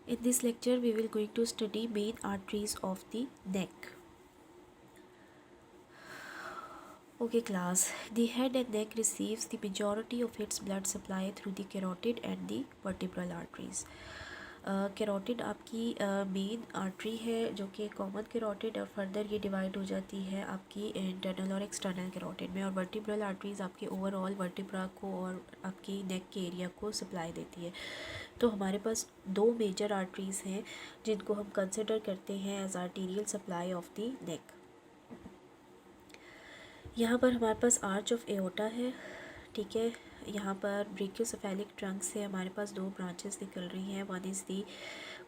In this lecture, we will going to study main arteries of the neck. Okay class, the head and neck receives the majority of its blood supply through the carotid and the vertebral arteries. Carotid आपकी main artery है जो कि common carotid, और further ये divide हो जाती है आपकी इंटरनल और एक्सटर्नल कैरोटिड में, और वर्टिब्रल आर्टरीज़ आपके ओवरऑल वर्टिब्रा को और आपकी नेक के एरिया को सप्लाई देती है। तो हमारे पास दो मेजर आर्टरीज़ हैं जिनको हम कंसिडर करते हैं as arterial supply of the neck. यहाँ पर हमारे पास आर्च ऑफ एओर्टा है, ठीक है। यहाँ पर ब्रेकियोसेफेलिक ट्रंक से हमारे पास दो ब्रांचेस निकल रही हैं, one is the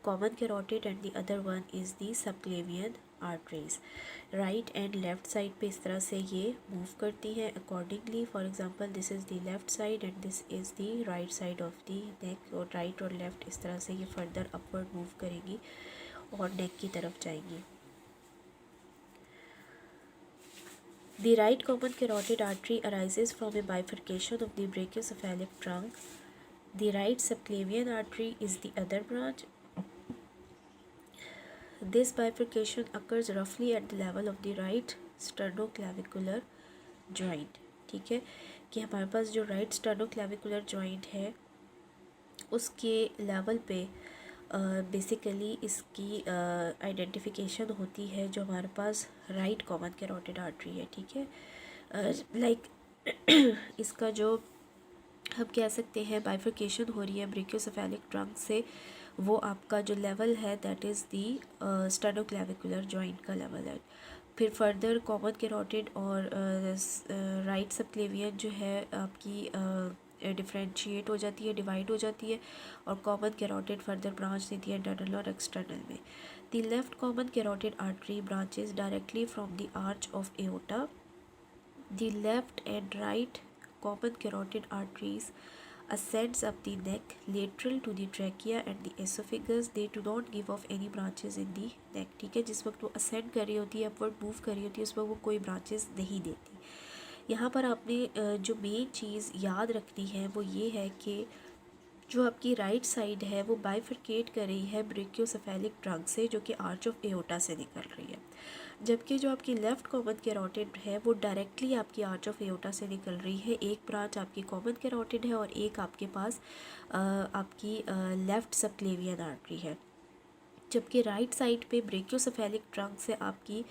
common carotid and the other one is the subclavian arteries. Right and left side पे इस तरह से ये मूव करती हैं accordingly. For example this is the left side and this is the right side of the neck, और right और left इस तरह से ये फर्दर अपवर्ड मूव करेंगी और नेक की तरफ जाएंगी। The right common carotid artery arises from a bifurcation of the brachiocephalic trunk. The right subclavian artery is the other branch. This bifurcation occurs roughly at the level of the right sternoclavicular joint. ठीक है कि हमारे पास जो right sternoclavicular joint है उसके level पे basically इसकी identification होती है जो हमारे पास राइट कॉमन कैरोटिड आर्टरी है, ठीक है। लाइक इसका जो हम कह सकते हैं बाइफिकेशन हो रही है ब्रेकियोसेफेलिक ट्रंक से, वो आपका जो लेवल है दैट इज़ दी स्टेनोक्लेविकुलर जॉइंट का लेवल है। फिर फर्दर कॉमन कैरोटिड और राइट सबक्लेवियन जो है आपकी डिफ्रेंशिएट हो जाती है, डिवाइड हो जाती है, और कॉमन कैरोटिड फर्दर ब्रांच देती है इंटरनल और एक्सटर्नल में। The left common carotid artery branches directly from the arch of aorta. The left and right common carotid arteries ascends up the neck lateral to the trachea and the esophagus. They do not give off any branches in the neck, ठीक है। जिस वक्त वो ascend कर रही होती है, upward move कर रही होती है, उस वक्त वो कोई branches नहीं देती। यहाँ पर आपने जो मेन चीज़ याद रखनी है वो ये है कि जो आपकी राइट साइड है वो बाइफरकेट कर रही है ब्रेकियोसेफेलिक ट्रंक से जो कि आर्च ऑफ एओर्टा से निकल रही है, जबकि जो आपकी लेफ़्ट कॉमन कैरोटिड है वो डायरेक्टली आपकी आर्च ऑफ एओर्टा से निकल रही है। एक ब्रांच आपकी कॉमन कैरोटिड है और एक आपके पास आपकी लेफ़्ट सबक्लेवियन आर्टरी है, जबकि राइट साइड पे ब्रेकियोसेफेलिक ट्रंक से आपकी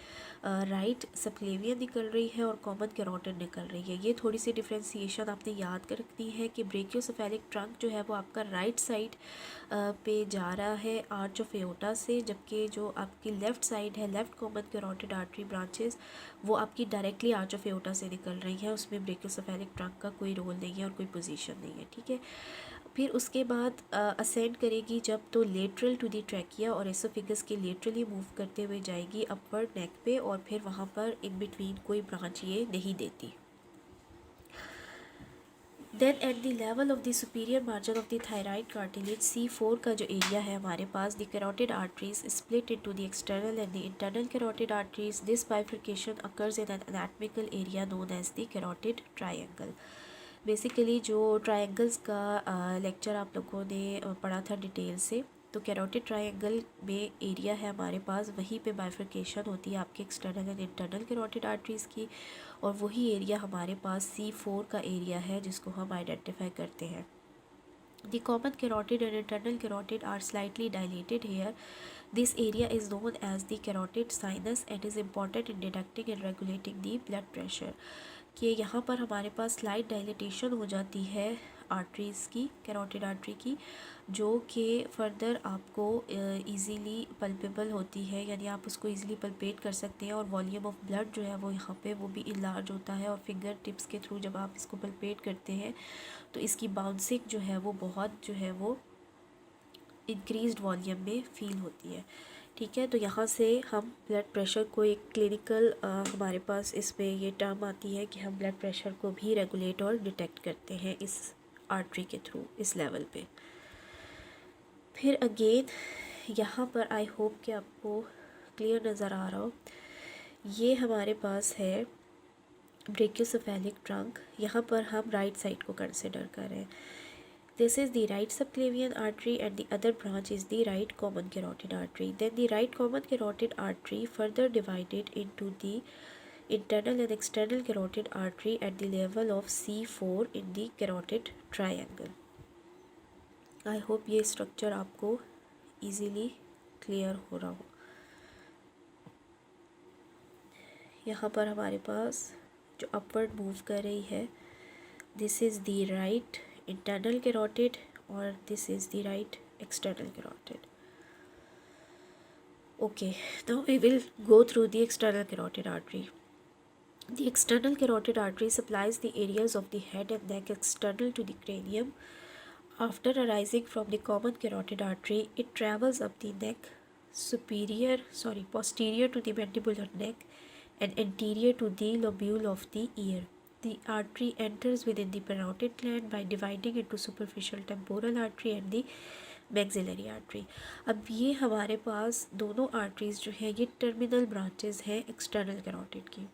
राइट सबक्लेवियन निकल रही है और कॉमन कैरोटिड निकल रही है। ये थोड़ी सी डिफ्रेंसिएशन आपने याद कर रखनी है कि ब्रेकियोसेफेलिक ट्रंक जो है वो आपका राइट साइड पे जा रहा है आर्च ऑफ एओर्टा से, जबकि जो आपकी लेफ़्ट साइड है left common carotid artery branches वो आपकी डायरेक्टली आर्च ऑफ एओर्टा से निकल रही हैं, उसमें ब्रेकियोसेफेलिक ट्रंक का कोई रोल नहीं है और कोई पोजीशन नहीं है, ठीक है। फिर उसके बाद असेंड करेगी जब तो लेटरल टू दी ट्रैकिया और एसोफिगस के लेटरली मूव करते हुए जाएगी अपवर्ड नेक पे, और फिर वहाँ पर इन बिटवीन कोई ब्रांच ये नहीं देती। Then at the level of the superior margin of the thyroid cartilage C4 का जो एरिया है हमारे पास, the carotid arteries split into the external and the internal carotid arteries. This bifurcation occurs in an anatomical area known as the carotid triangle. Basically जो triangles का lecture आप लोगों ने पढ़ा था डिटेल से, तो कैरोटिड ट्रायंगल में एरिया है हमारे पास, वहीं पे बाइफिकेशन होती है आपके external and internal carotid arteries की, और वही एरिया हमारे पास C4 का एरिया है जिसको हम आइडेंटिफाई करते हैं। The common carotid and internal carotid are slightly dilated here. This area is known as the carotid sinus and is important in detecting and regulating the blood pressure. कि यहाँ पर हमारे पास स्लाइड डायलिटेशन हो जाती है arteries की, carotid artery की, जो कि फर्दर आपको इजीली पल्पेबल होती है, यानी आप उसको इजीली पल्पेट कर सकते हैं, और वॉल्यूम ऑफ ब्लड जो है वो यहाँ पे वो भी इलार्ज होता है, और फिंगर टिप्स के थ्रू जब आप इसको पल्पेट करते हैं तो इसकी बाउंसिंग जो है वो बहुत जो है वो इंक्रीज्ड वॉल्यूम में फील होती है, ठीक है। तो यहाँ से हम ब्लड प्रेशर को एक क्लिनिकल हमारे पास इसमें ये टर्म आती है कि हम ब्लड प्रेशर को भी रेगुलेट और डिटेक्ट करते हैं इस आर्टरी के थ्रू इस लेवल पे। फिर अगेन यहाँ पर आई होप कि आपको क्लियर नज़र आ रहा हो, ये हमारे पास है ब्रेकियोसेफेलिक ट्रंक। यहाँ पर हम राइट साइड को कंसिडर कर रहे हैं। This is the right subclavian artery and the other branch is the right common carotid artery. Then the right common carotid artery further divided into the internal and external carotid artery at the level of C4 in the carotid triangle. I hope ये structure आपको easily clear हो रहा हो. यहाँ पर हमारे पास जो upward move कर रही है, this is the right internal carotid और this is the right external carotid. Okay, now we will go through the external carotid artery. The external carotid artery supplies the areas of the head and neck external to the cranium. After arising from the common carotid artery, it travels up the neck, posterior to the mandibular neck and anterior to the lobule of the ear. The artery enters within the parotid gland by dividing into superficial temporal artery and the maxillary artery. अब ये हमारे पास दोनों arteries जो है ये terminal branches हैं external carotid की.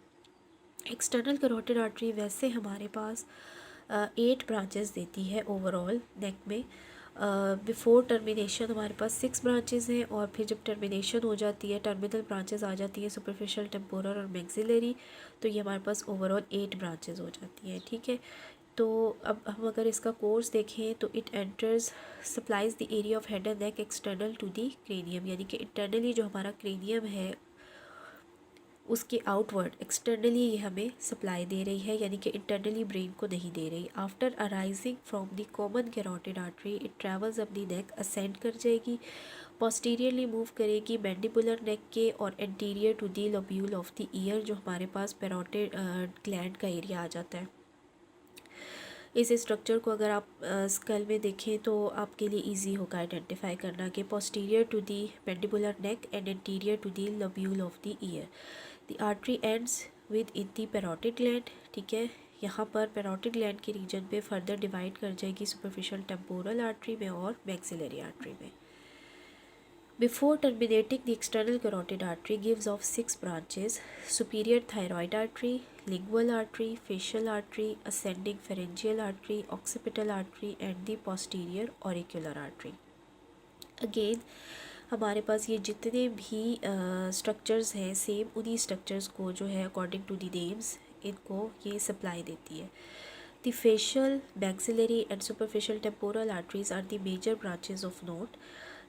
External carotid artery वैसे हमारे पास 8 ब्रांचेस देती है ओवरऑल नेक में. बिफोर टर्मिनेशन हमारे पास 6 ब्रांचेस हैं और फिर जब टर्मिनेशन हो जाती है टर्मिनल ब्रांचेस आ जाती है सुपरफिशियल टेम्पोरल और मैक्सिलरी, तो ये हमारे पास ओवरऑल 8 ब्रांचेस हो जाती हैं. ठीक है, तो अब हम अगर इसका कोर्स देखें तो it enters supplies the area of head and neck external to the cranium, यानी कि इंटरनली जो हमारा क्रेनियम है उसके आउटवर्ड एक्सटर्नली ये हमें सप्लाई दे रही है, यानी कि इंटरनली ब्रेन को नहीं दे रही. After arising from the common carotid artery it travels up the neck, ascend कर जाएगी, पोस्टीरियरली मूव करेगी मैंडिबुलर नेक के और anterior to the lobule of the ear जो हमारे पास पैरोटिड ग्लैंड का एरिया आ जाता है. इस स्ट्रक्चर को अगर आप स्कल में देखें तो आपके लिए इजी होगा आइडेंटिफाई करना कि posterior to the mandibular neck and anterior to the lobule of the ear. The artery ends within the parotid gland. ठीक है, यहाँ पर पैरोटिड ग्लैंड के रीजन पे फर्दर डिवाइड कर जाएगी सुपरफिशियल टेम्पोरल आर्टरी में और मैक्सिलरी आर्टरी में. Before terminating, the external carotid artery gives off 6 branches: superior thyroid artery, lingual artery, facial artery, ascending pharyngeal artery, occipital artery and the posterior auricular artery. Again, हमारे पास ये जितने भी structures हैं same उन्हीं structures को जो है अकॉर्डिंग टू द नेम्स इनको ये सप्लाई देती है. The facial, maxillary and superficial temporal arteries are the major branches of note.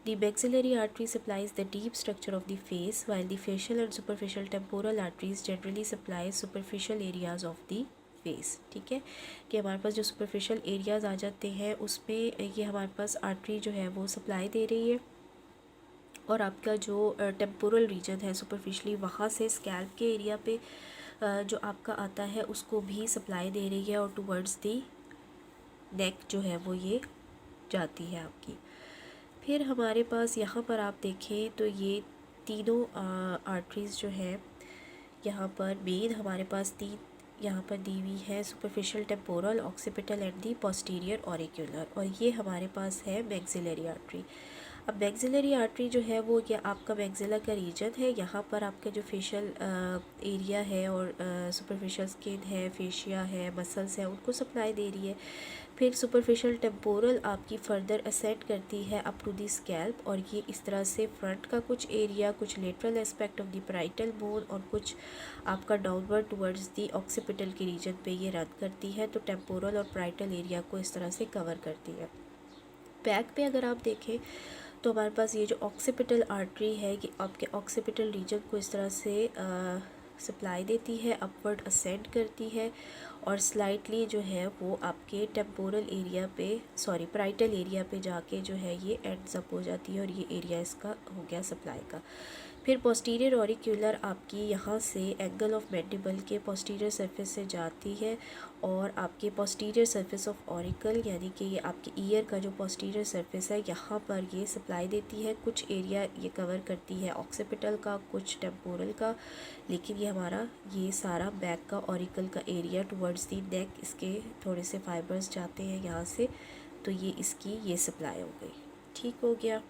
The maxillary artery supplies the deep structure of the face, while the facial and superficial temporal arteries generally supply superficial areas of the face. ठीक है, कि हमारे पास जो superficial areas आ जाते हैं उसमें ये हमारे पास artery जो है वो supply दे रही है और आपका जो temporal region है superficially वहाँ से scalp के area पे जो आपका आता है उसको भी supply दे रही है और towards the neck जो है वो ये जाती है आपकी. फिर हमारे पास यहाँ पर आप देखें तो ये तीनों आर्टरीज़ जो है यहाँ पर मेन हमारे पास 3 यहाँ पर दी हुई है: superficial temporal, occipital and the posterior auricular, और ये हमारे पास है मैक्सिलरी आर्टरी. अब मैक्सिलरी आर्टरी जो है वो ये आपका मैक्सिला का रीजन है. यहाँ पर आपका जो फेशियल एरिया है और सुपरफिशियल स्किन है, फेशिया है, मसल्स है, उनको सप्लाई दे रही है. फिर सुपरफिशियल टेम्पोरल आपकी फ़र्दर असेंड करती है अप टू दी स्कैल्प और ये इस तरह से फ्रंट का कुछ एरिया, कुछ lateral aspect of the parietal bone और कुछ आपका डाउनवर्ड टुवर्ड्स दी ऑक्सीपिटल के रीजन पे ये रन करती है. तो टेम्पोरल और पैराइटल एरिया को इस तरह से कवर करती है. बैक पे अगर आप देखें तो हमारे पास ये जो ऑक्सीपिटल आर्टरी है ये आपके ऑक्सीपिटल रीजन को इस तरह से सप्लाई देती है, अपवर्ड असेंड करती है और स्लाइटली जो है वो आपके टेम्पोरल एरिया पे पैराइटल एरिया पे जाके जो है ये एंड्स अप हो जाती है और ये एरिया इसका हो गया सप्लाई का. फिर पोस्टीरियर ऑरिक्यूलर आपकी यहाँ से एंगल ऑफ मैंडिबल के पोस्टीरियर सरफेस से जाती है और आपके पोस्टीरियर सरफेस ऑफ ऑरिकल यानी कि ये आपके ईयर का जो पोस्टीरियर सरफेस है यहाँ पर ये सप्लाई देती है. कुछ एरिया ये कवर करती है ऑक्सीपिटल का, कुछ टेम्पोरल का, लेकिन ये हमारा ये सारा बैक का ऑरिकल का एरिया टुवर्ड्स दी नेक इसके थोड़े से फाइबर्स जाते हैं यहाँ से, तो ये इसकी ये सप्लाई हो गई. ठीक हो गया.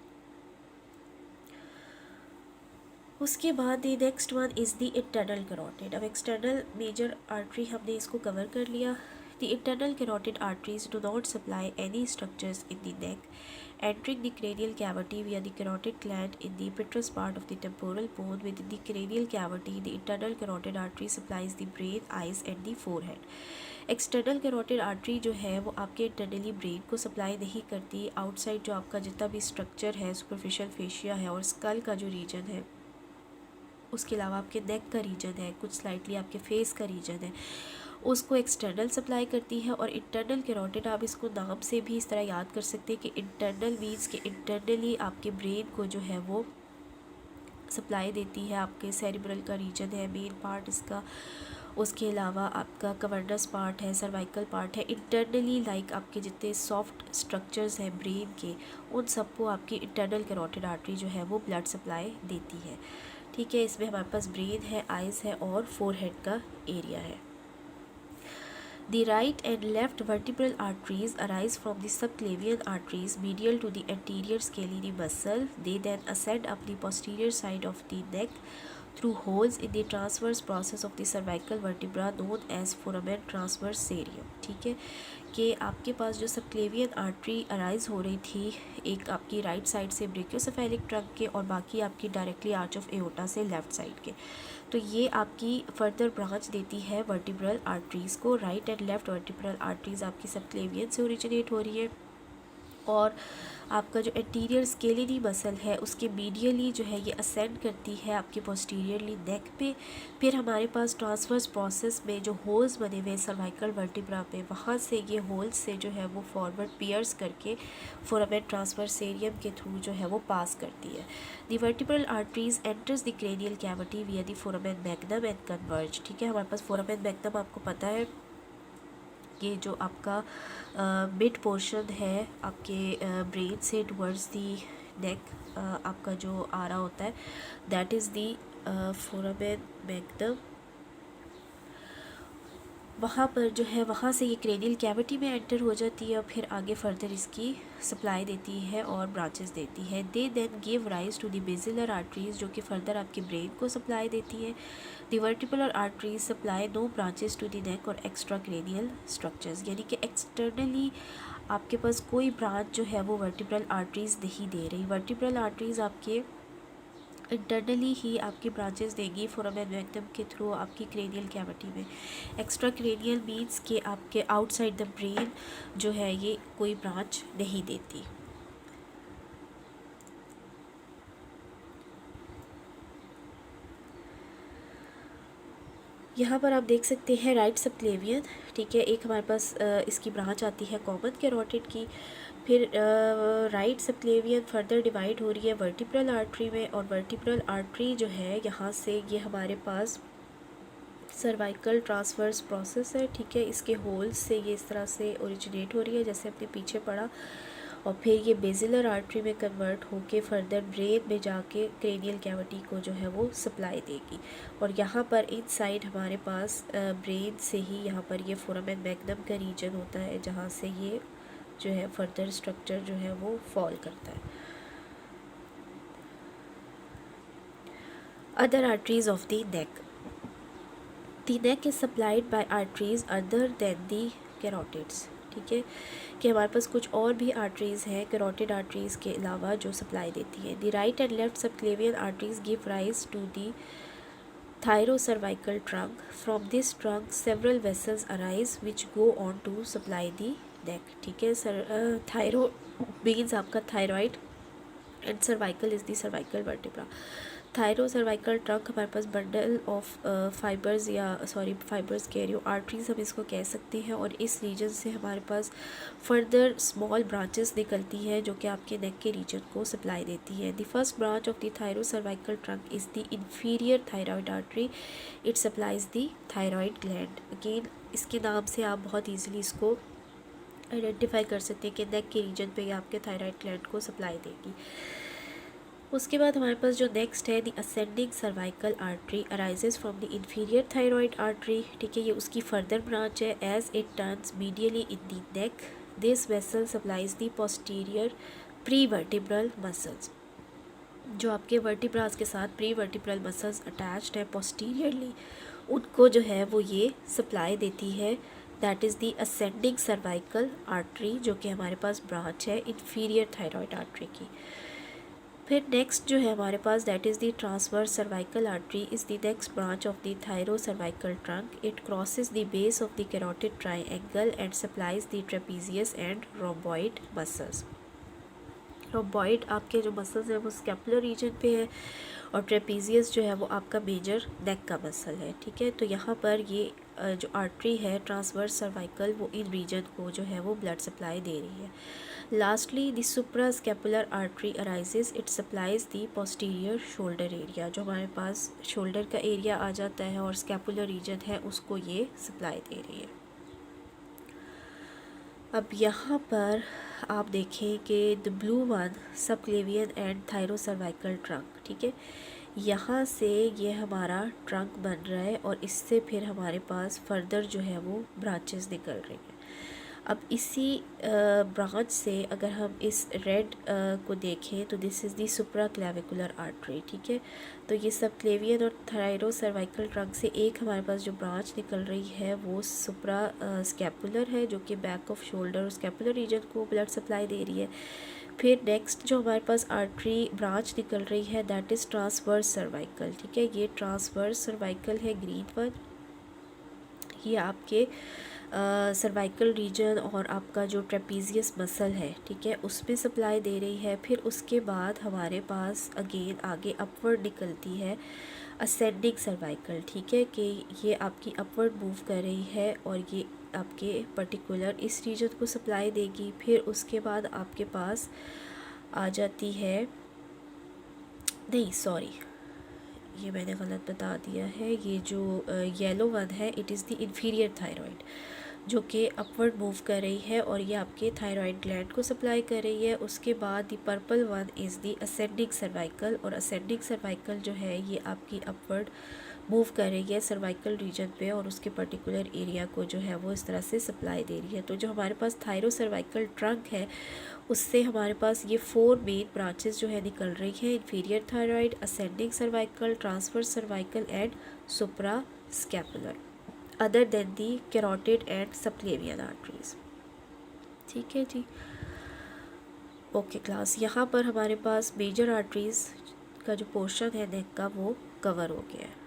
उसके बाद दी next one is the internal carotid. अब एक्सटर्नल मेजर आर्टरी हमने इसको कवर कर लिया. The internal carotid arteries do not supply any structures in the neck. Entering the cranial cavity via the carotid gland in the petrous part of the temporal bone within the cranial cavity, the internal carotid artery supplies the brain, eyes and the forehead. External carotid artery जो है वो आपके internally brain को supply नहीं करती. Outside जो आपका जितना भी स्ट्रक्चर है, सुपरफिशियल फेशिया है और स्कल का जो रीजन है, उसके अलावा आपके नेक का रीजन है, कुछ स्लाइटली आपके फेस का रीजन है, उसको एक्सटर्नल सप्लाई करती है. और इंटरनल कैरोटिड आप इसको नाम से भी इस तरह याद कर सकते हैं कि इंटरनल मीन्स कि इंटरनली आपके ब्रेन को जो है वो सप्लाई देती है. आपके सेरिब्रल का रीजन है मेन पार्ट इसका, उसके अलावा आपका कवर्नस पार्ट है, सर्वाइकल पार्ट है. इंटरनली लाइक आपके जितने सॉफ्ट स्ट्रक्चर्स हैं ब्रेन के, उन सबको आपकी इंटरनल कैरोटिड आर्टरी जो है वो ब्लड सप्लाई देती है. ठीक है, इसमें हमारे पास ब्रेन है, आइज़ है और फोरहेड का एरिया है. The right and left vertebral arteries arise from the subclavian arteries medial to the anterior scalene muscle. They then ascend up the posterior side of the neck through holes in the transverse process of the cervical vertebra known as foramen transversarium. ठीक है, कि आपके पास जो subclavian artery arise हो रही थी, एक आपकी राइट साइड से ब्रेकियोसेफेलिक ट्रंक के और बाकी आपकी डायरेक्टली आर्च ऑफ एओर्टा से लेफ़्ट साइड के. तो ये आपकी फर्दर ब्रांच देती है वर्टिब्रल आर्टरीज़ को. Right and left vertebral arteries आपकी सबक्लेवियन से ओरिजिनेट हो रही है और आपका जो एंटीरियर स्केलिनी मसल है उसके मीडियली जो है ये असेंड करती है आपके पोस्टीरियरली नेक पे. फिर हमारे पास ट्रांसवर्स प्रोसेस में जो होल्स बने हुए सर्वाइकल वर्टिब्रा पे, वहाँ से ये होल्स से जो है वो फॉरवर्ड पियर्स करके फोरामेन ट्रांसवर्सेरियम के थ्रू जो है वो पास करती है. The vertebral arteries enters the cranial cavity विया the foramen magnum and converge. ठीक है, हमारे पास फोरामेन मैग्नम आपको पता है ये जो आपका मिड पोर्शन है आपके ब्रेन से टुवर्ड्स दी नेक आपका जो आ रहा होता है, that is the foramen magnum. वहाँ पर जो है वहाँ से ये क्रेनियल कैविटी में एंटर हो जाती है और फिर आगे फर्दर इसकी सप्लाई देती है और ब्रांचेस देती है. They then give rise to the basilar arteries जो कि फर्दर आपके ब्रेन को सप्लाई देती है. The vertebral arteries supply no branches to the neck और एक्स्ट्रा क्रेनियल स्ट्रक्चर्स, यानी कि एक्सटर्नली आपके पास कोई ब्रांच जो है वो वर्टिब्रल आर्टरीज नहीं दे रही. वर्टिब्रल आर्टरीज आपके इंटरनली ही आपकी ब्रांचेस देंगी फोरामेन मैग्नम के थ्रू आपकी क्रेनियल कैविटी में. एक्स्ट्रा क्रेनियल मीन्स के आपके आउटसाइड द ब्रेन जो है ये कोई ब्रांच नहीं देती. यहाँ पर आप देख सकते हैं राइट सबक्लेवियन. ठीक है, एक हमारे पास इसकी ब्रांच आती है कॉमन कैरोटिड की. फिर राइट सबक्लेवियन फर्दर डिवाइड हो रही है वर्टिब्रल आर्टरी में और वर्टिब्रल आर्टरी जो है यहाँ से ये हमारे पास सर्वाइकल ट्रांसवर्स प्रोसेस है. ठीक है, इसके होल्स से ये इस तरह से ओरिजिनेट हो रही है जैसे अपने पीछे पड़ा और फिर ये बेसिलर आर्टरी में कन्वर्ट होके फर्दर ब्रेन में जाके क्रेनियल कैविटी को जो है वो सप्लाई देगी. और यहाँ पर इनसाइड हमारे पास ब्रेन से ही यहाँ पर ये फोरामेन मैग्नम का रीजन होता है जहाँ से ये जो है फर्दर स्ट्रक्चर जो है वो फॉल करता है. Other arteries of the neck. The neck is supplied by arteries other than the carotids. ठीक है, कि हमारे पास कुछ और भी आर्टरीज़ हैं कैरोटिड आर्टरीज़ के अलावा जो सप्लाई देती है. The right and left subclavian arteries give rise to the thyrocervical trunk. From this trunk several vessels arise which go on to supply the neck. ठीक है सर, थायरो मीन्स आपका thyroid and cervical is the cervical vertebra. Thyro cervical trunk हमारे पास bundle of fibres या fibres कह रही हूँ, arteries हम इसको कह सकते हैं. और इस रीजन से हमारे पास फर्दर स्मॉल ब्रांचेस निकलती हैं जो कि आपके नेक के रीजन को सप्लाई देती है. The first branch of the thyrocervical trunk is the inferior thyroid artery. It supplies the thyroid gland. Again इसके नाम से आप बहुत ईजिली इसको आइडेंटिफाई कर सकते हैं कि नेक के रीजन पे आपके थायराइड ग्लैंड को सप्लाई देगी. उसके बाद हमारे पास जो नेक्स्ट है the ascending cervical artery arises from the inferior thyroid artery. ठीक है, ये उसकी फर्दर ब्रांच है. As it turns medially in the neck this vessel supplies the posterior pre vertebral muscles. जो आपके वर्टिब्रास के साथ प्री वर्टिब्रल मसल्स अटैच्ड है पोस्टीरियरली, उनको जो है वो ये सप्लाई देती है that is the ascending cervical artery, जो कि हमारे पास ब्रांच है इन्फीरियर थायराइड आर्टरी की। फिर नेक्स्ट जो है हमारे पास that is the transverse cervical artery is the next branch of the thyrocervical trunk. It crosses the base of the carotid triangle and supplies the trapezius and rhomboid muscles. Rhomboid आपके जो muscles हैं वो scapular region पे है और trapezius जो है वो आपका मेजर नेक का मसल है, ठीक है। तो यहाँ पर ये जो आर्टरी है ट्रांसवर्स सर्वाइकल वो इन रीजन को जो है वो ब्लड सप्लाई दे रही है। Lastly the supra scapular artery arises, it supplies the posterior shoulder area, जो हमारे पास शोल्डर का एरिया आ जाता है और स्कैपुलर रीजन है उसको ये सप्लाई दे रही है। अब यहाँ पर आप देखें कि the blue one subclavian and thyrocervical trunk, ठीक है। यहाँ से ये हमारा ट्रंक बन रहा है और इससे फिर हमारे पास फर्दर जो है वो ब्रांचेस निकल रही हैं। अब इसी ब्रांच से अगर हम इस रेड को देखें तो this is the supra clavicular artery, ठीक है। तो ये सब क्लेवियन और थायरो सर्वाइकल ट्रंक से एक हमारे पास जो ब्रांच निकल रही है वो सुप्रा स्कैपुलर है, जो कि बैक ऑफ शोल्डर और स्कैपुलर रीजन को ब्लड सप्लाई दे रही है। फिर नेक्स्ट जो हमारे पास आर्टरी ब्रांच निकल रही है दैट इज़ ट्रांसवर्स सर्वाइकल, ठीक है। ये ट्रांसवर्स सर्वाइकल है ग्रीन वन, ये आपके सर्वाइकल रीजन और आपका जो ट्रेपीजियस मसल है, ठीक है, उसमें सप्लाई दे रही है। फिर उसके बाद हमारे पास अगेन आगे अपवर्ड निकलती है असेंडिंग सर्वाइकल, ठीक है, कि ये आपकी अपवर्ड मूव कर रही है और ये आपके पर्टिकुलर इस रीजन को सप्लाई देगी। फिर उसके बाद आपके पास आ जाती है, नहीं सॉरी ये मैंने गलत बता दिया है, ये जो येलो वन है it is the inferior thyroid, जो कि अपवर्ड मूव कर रही है और ये आपके थायराइड ग्लैंड को सप्लाई कर रही है। उसके बाद the purple one is the ascending cervical, और असेंडिंग सर्वाइकल जो है ये आपकी अपवर्ड मूव कर रही है सर्वाइकल रीजन पे और उसके पर्टिकुलर एरिया को जो है वो इस तरह से सप्लाई दे रही है। तो जो हमारे पास थायरो सर्वाइकल ट्रंक है उससे हमारे पास ये 4 मेन ब्रांचेस जो है निकल रही है, inferior thyroid, ascending cervical, transverse cervical and supra scapular, other than the carotid and subclavian arteries, ठीक है जी। ओके क्लास, यहाँ पर हमारे पास मेजर आर्टरीज का जो पोर्शन है नेक का वो कवर हो गया है।